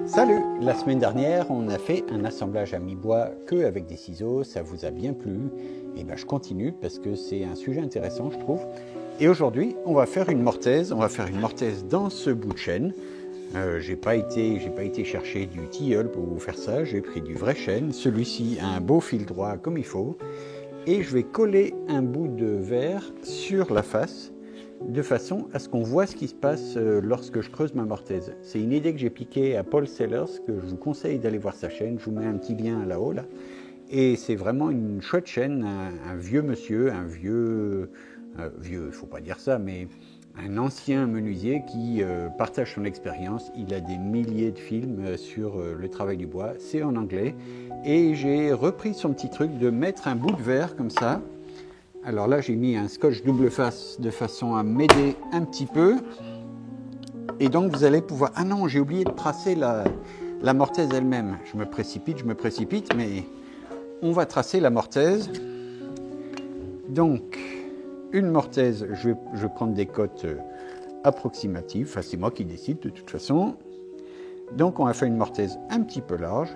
Salut! La semaine dernière, on a fait un assemblage à mi-bois que avec des ciseaux. Ça vous a bien plu? Et ben, je continue parce que c'est un sujet intéressant, je trouve. Et aujourd'hui, on va faire une mortaise. On va faire une mortaise dans ce bout de chêne. J'ai pas été chercher du tilleul pour vous faire ça. J'ai pris du vrai chêne. Celui-ci a un beau fil droit comme il faut. Et je vais coller un bout de verre sur la face, de façon à ce qu'on voit ce qui se passe lorsque je creuse ma mortaise. C'est une idée que j'ai piquée à Paul Sellers, que je vous conseille d'aller voir sa chaîne. Je vous mets un petit lien là-haut, là. Et c'est vraiment une chouette chaîne, un vieux monsieur, vieux, il ne faut pas dire ça, mais un ancien menuisier qui partage son expérience. Il a des milliers de films sur le travail du bois, c'est en anglais. Et j'ai repris son petit truc de mettre un bout de verre comme ça. Alors là, j'ai mis un scotch double face de façon à m'aider un petit peu. Et donc, vous allez pouvoir... Ah non, j'ai oublié de tracer la mortaise elle-même. Je me précipite, mais on va tracer la mortaise. Donc, une mortaise, je vais prendre des cotes approximatives. Enfin, c'est moi qui décide de toute façon. Donc, on va faire une mortaise un petit peu large.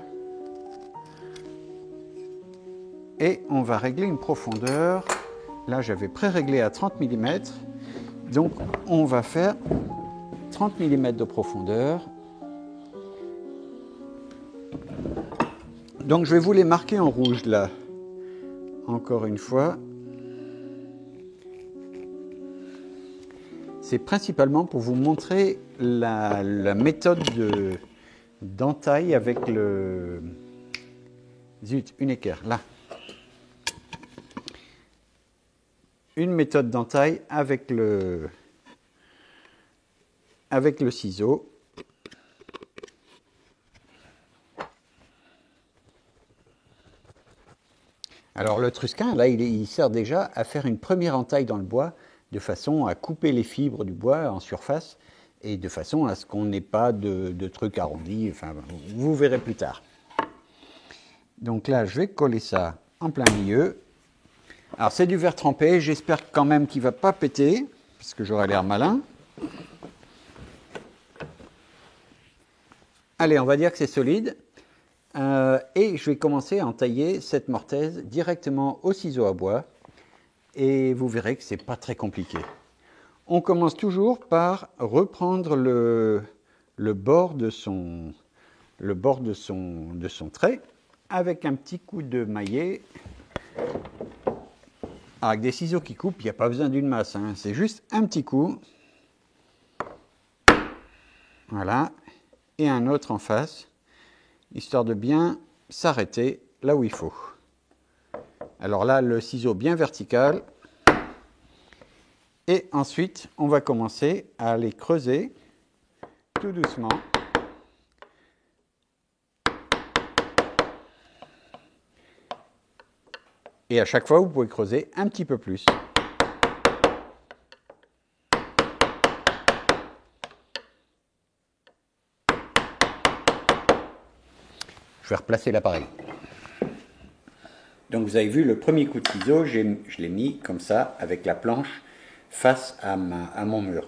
Et on va régler une profondeur... Là, j'avais pré-réglé à 30 mm. Donc, on va faire 30 mm de profondeur. Donc, je vais vous les marquer en rouge, là. Encore une fois. C'est principalement pour vous montrer la méthode d'entaille avec le... Zut, une équerre, là. Une méthode d'entaille avec le ciseau. Alors le Trusquin, là, il sert déjà à faire une première entaille dans le bois, de façon à couper les fibres du bois en surface, et de façon à ce qu'on n'ait pas de trucs arrondis. Enfin, vous verrez plus tard. Donc là, je vais coller ça en plein milieu. Alors c'est du verre trempé, j'espère quand même qu'il ne va pas péter, parce que j'aurai l'air malin. Allez, on va dire que c'est solide. Et je vais commencer à entailler cette mortaise directement au ciseau à bois. Et vous verrez que ce n'est pas très compliqué. On commence toujours par reprendre le bord de son trait avec un petit coup de maillet. Avec des ciseaux qui coupent, il n'y a pas besoin d'une masse, hein. C'est juste un petit coup. Voilà. Et un autre en face, histoire de bien s'arrêter là où il faut. Alors là, le ciseau bien vertical. Et ensuite, on va commencer à aller creuser tout doucement. Et à chaque fois, vous pouvez creuser un petit peu plus. Je vais replacer l'appareil. Donc vous avez vu le premier coup de ciseau, je l'ai mis comme ça, avec la planche face à mon mur.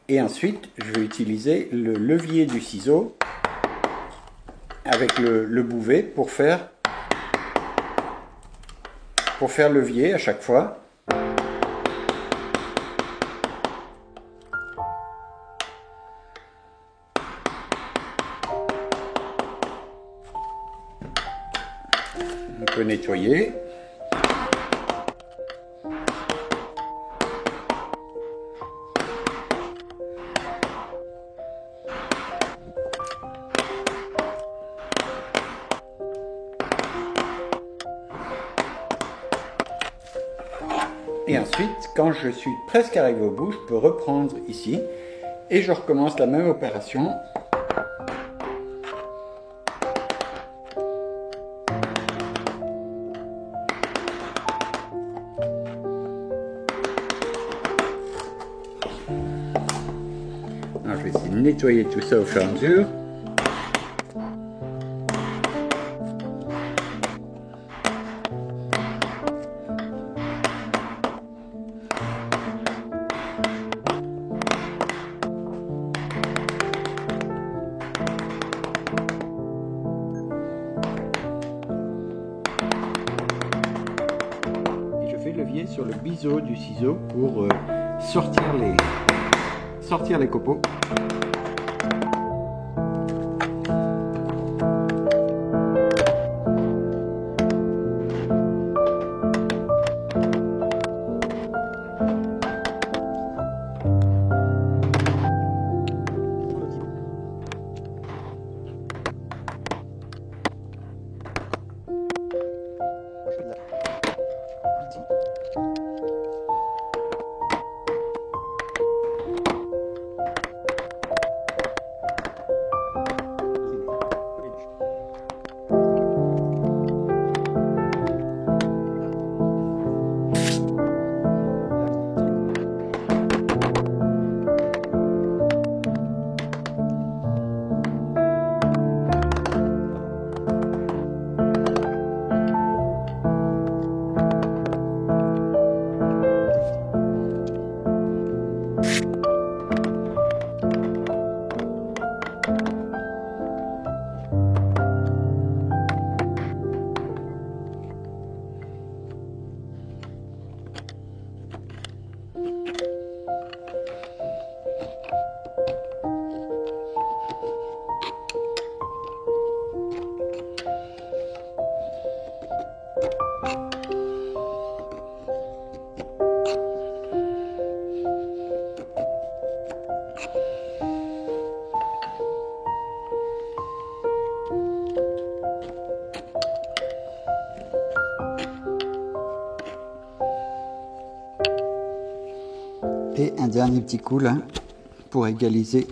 Et ensuite, je vais utiliser le levier du ciseau avec le bouvet pour faire levier à chaque fois. On peut nettoyer. Ensuite, quand je suis presque arrivé au bout, je peux reprendre ici et je recommence la même opération. Alors, je vais essayer de nettoyer tout ça au fur et à mesure. Levier sur le biseau du ciseau pour sortir les copeaux. Et un dernier petit coup là pour égaliser.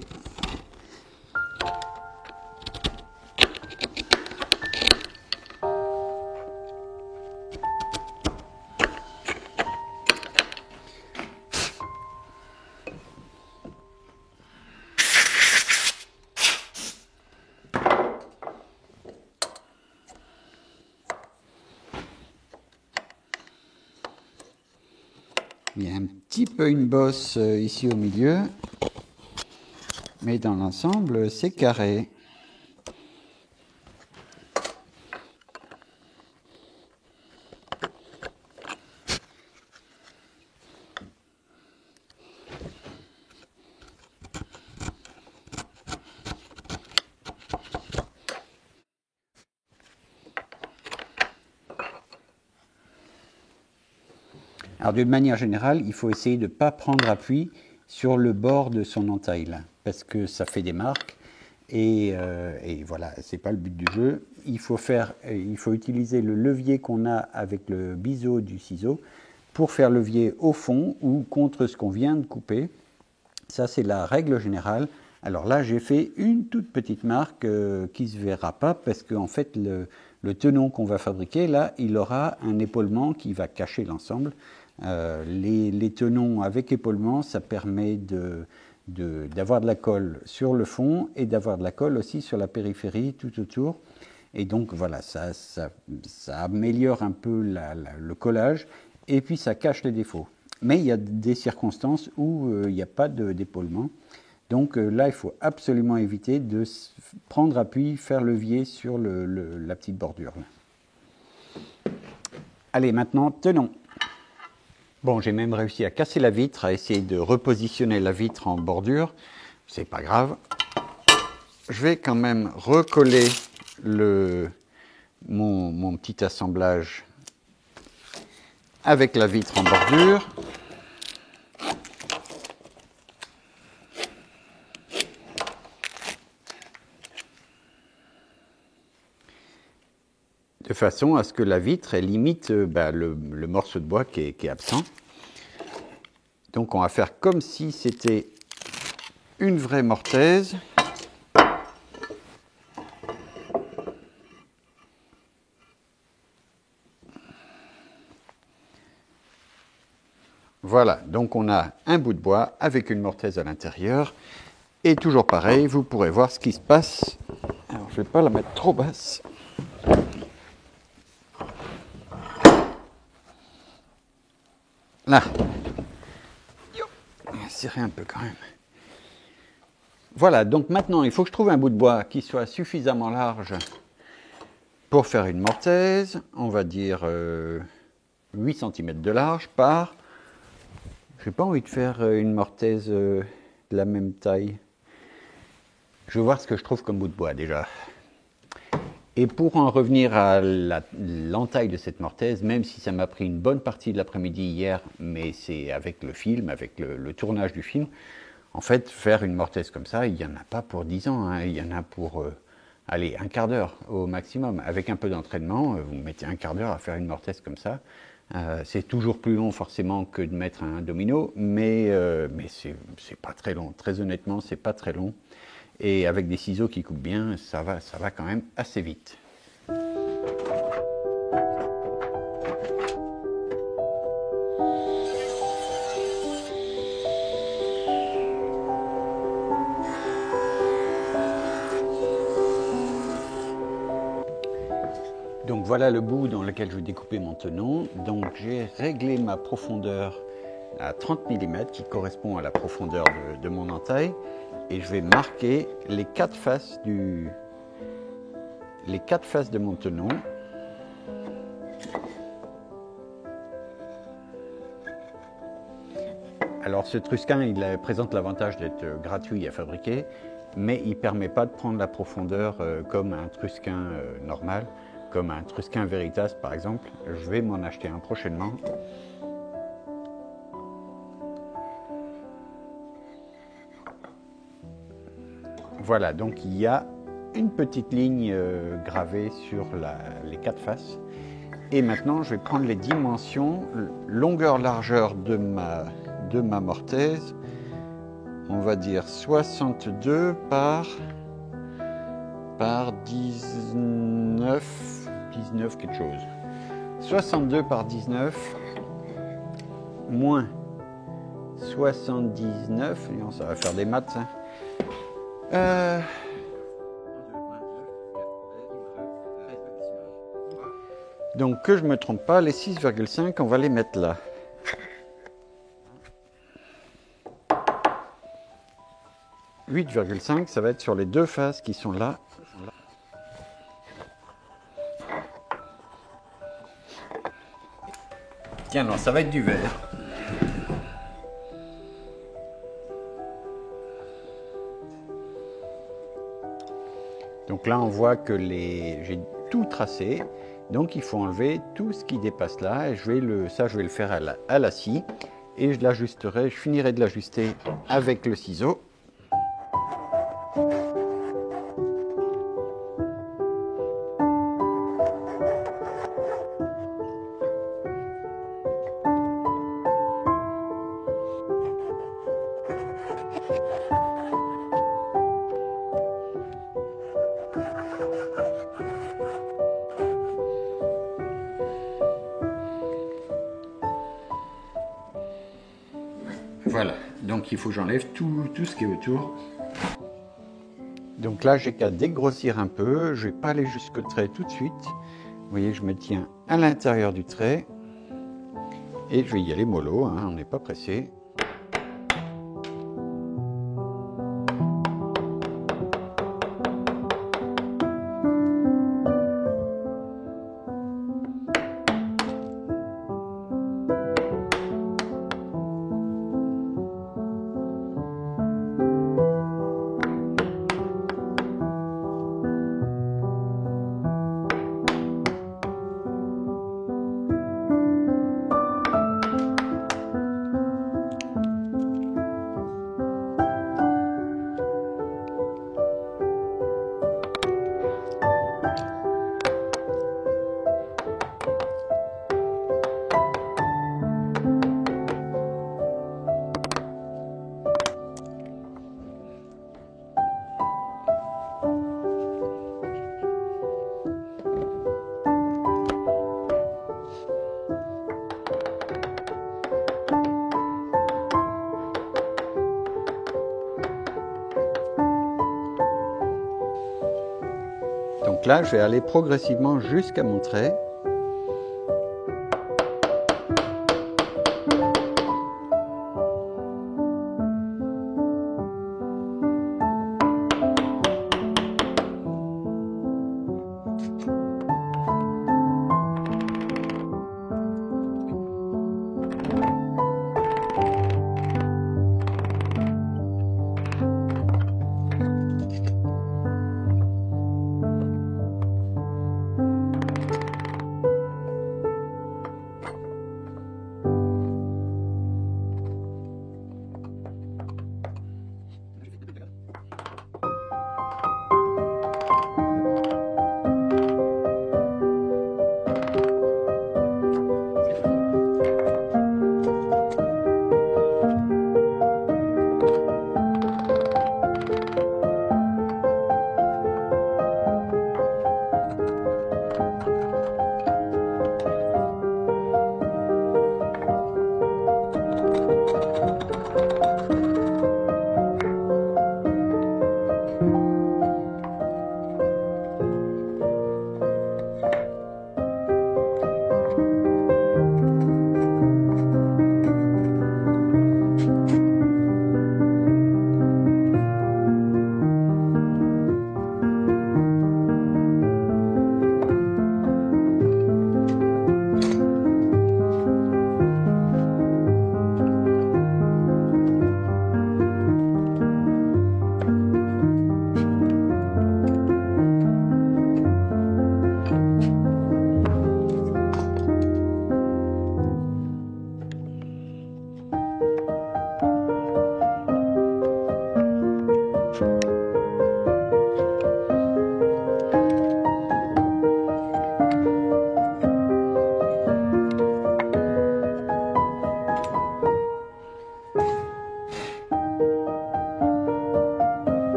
Il y a un petit peu une bosse ici au milieu, mais dans l'ensemble, c'est carré. Alors d'une manière générale, il faut essayer de ne pas prendre appui sur le bord de son entaille, là, parce que ça fait des marques et voilà, c'est pas le but du jeu. Il faut utiliser le levier qu'on a avec le biseau du ciseau pour faire levier au fond ou contre ce qu'on vient de couper. Ça, c'est la règle générale. Alors là, j'ai fait une toute petite marque qui ne se verra pas parce qu'en fait, le tenon qu'on va fabriquer, là, il aura un épaulement qui va cacher l'ensemble. Les tenons avec épaulement, ça permet d'avoir de la colle sur le fond et d'avoir de la colle aussi sur la périphérie tout autour. Et donc voilà, ça améliore un peu le collage et puis ça cache les défauts. Mais il y a des circonstances où il n'y a pas d'épaulement. Donc là, il faut absolument éviter de prendre appui, faire levier sur la petite bordure. Allez, maintenant, tenons. Bon, j'ai même réussi à casser la vitre, à essayer de repositionner la vitre en bordure. C'est pas grave. Je vais quand même recoller mon petit assemblage avec la vitre en bordure. De façon à ce que la vitre elle limite le morceau de bois qui est absent. Donc on va faire comme si c'était une vraie mortaise. Voilà, donc on a un bout de bois avec une mortaise à l'intérieur. Et toujours pareil, vous pourrez voir ce qui se passe. Alors je ne vais pas la mettre trop basse. Là. Serrer un peu quand même. Voilà, donc maintenant il faut que je trouve un bout de bois qui soit suffisamment large pour faire une mortaise. On va dire 8 cm de large par... Je n'ai pas envie de faire une mortaise de la même taille. Je vais voir ce que je trouve comme bout de bois déjà. Et pour en revenir à l'entaille de cette mortaise, même si ça m'a pris une bonne partie de l'après-midi hier, mais c'est avec le film, avec le tournage du film, en fait, faire une mortaise comme ça, il n'y en a pas pour 10 ans, hein, il y en a pour, allez, un quart d'heure au maximum. Avec un peu d'entraînement, vous mettez un quart d'heure à faire une mortaise comme ça. C'est toujours plus long forcément que de mettre un domino, mais c'est pas très long. Très honnêtement, c'est pas très long. Et avec des ciseaux qui coupent bien, ça va quand même assez vite. Donc voilà le bout dans lequel je vais découper mon tenon. Donc j'ai réglé ma profondeur à 30 mm qui correspond à la profondeur de mon entaille. Et je vais marquer les quatre faces de mon tenon. Alors ce Trusquin, il présente l'avantage d'être gratuit à fabriquer, mais il ne permet pas de prendre la profondeur comme un Trusquin normal, comme un Trusquin Veritas par exemple. Je vais m'en acheter un prochainement. Voilà, donc il y a une petite ligne gravée sur les quatre faces. Et maintenant, je vais prendre les dimensions, longueur-largeur de ma mortaise. On va dire 62 par 19 quelque chose. 62 par 19 moins 79, non, ça va faire des maths, hein. Donc que je me trompe pas, les 6,5 on va les mettre là. « 8,5 ça va être sur les deux faces qui sont là. Tiens non, ça va être du verre. Donc là, on voit que j'ai tout tracé. Donc il faut enlever tout ce qui dépasse là. Et je vais le faire à la scie. Et je finirai de l'ajuster avec le ciseau. Voilà, donc il faut que j'enlève tout ce qui est autour. Donc là, j'ai qu'à dégrossir un peu. Je ne vais pas aller jusqu'au trait tout de suite. Vous voyez, je me tiens à l'intérieur du trait. Et je vais y aller mollo, hein, on n'est pas pressé. Donc là, je vais aller progressivement jusqu'à mon trait.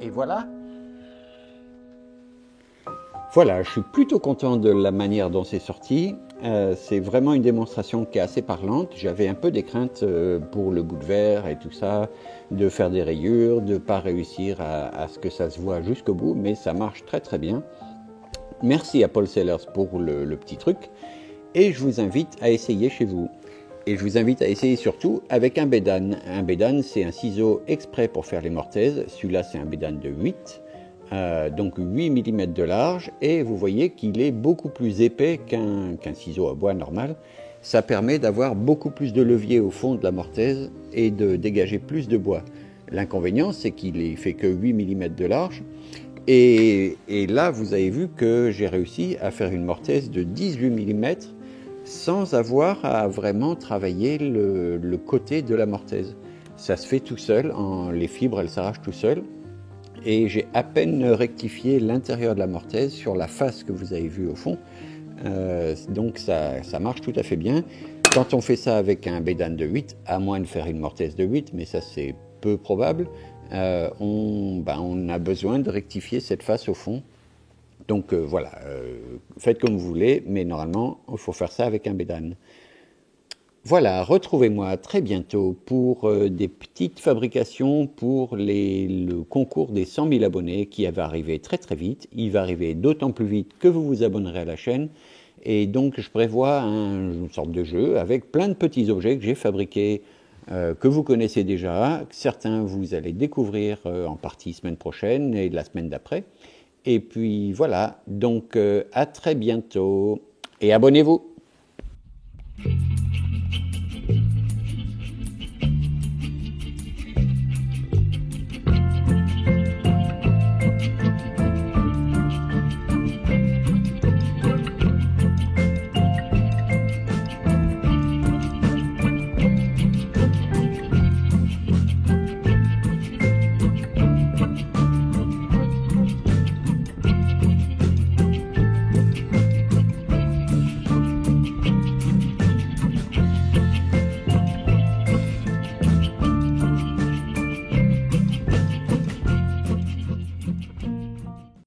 Et voilà. Voilà, je suis plutôt content de la manière dont c'est sorti. C'est vraiment une démonstration qui est assez parlante. J'avais un peu des craintes pour le bout de verre et tout ça, de faire des rayures, de ne pas réussir à ce que ça se voit jusqu'au bout, mais ça marche très très bien. Merci à Paul Sellers pour le petit truc. Et je vous invite à essayer chez vous. Et je vous invite à essayer surtout avec un bédane. Un bédane, c'est un ciseau exprès pour faire les mortaises. Celui-là, c'est un bédane de 8. Donc 8 mm de large, et vous voyez qu'il est beaucoup plus épais qu'un ciseau à bois normal. Ça permet d'avoir beaucoup plus de levier au fond de la mortaise et de dégager plus de bois. L'inconvénient, c'est qu'il ne fait que 8 mm de large, et là vous avez vu que j'ai réussi à faire une mortaise de 18 mm sans avoir à vraiment travailler le côté de la mortaise. Ça se fait tout seul, les fibres elles s'arrachent tout seul. Et j'ai à peine rectifié l'intérieur de la mortaise sur la face que vous avez vue au fond. Donc ça marche tout à fait bien. Quand on fait ça avec un bédane de 8, à moins de faire une mortaise de 8, mais ça c'est peu probable, on a besoin de rectifier cette face au fond. Donc voilà, faites comme vous voulez, mais normalement il faut faire ça avec un bédane. Voilà, retrouvez-moi très bientôt pour des petites fabrications pour le concours des 100 000 abonnés qui va arriver très très vite. Il va arriver d'autant plus vite que vous vous abonnerez à la chaîne. Et donc je prévois une sorte de jeu avec plein de petits objets que j'ai fabriqués, que vous connaissez déjà. Certains vous allez découvrir en partie semaine prochaine et la semaine d'après. Et puis voilà, donc à très bientôt et abonnez-vous.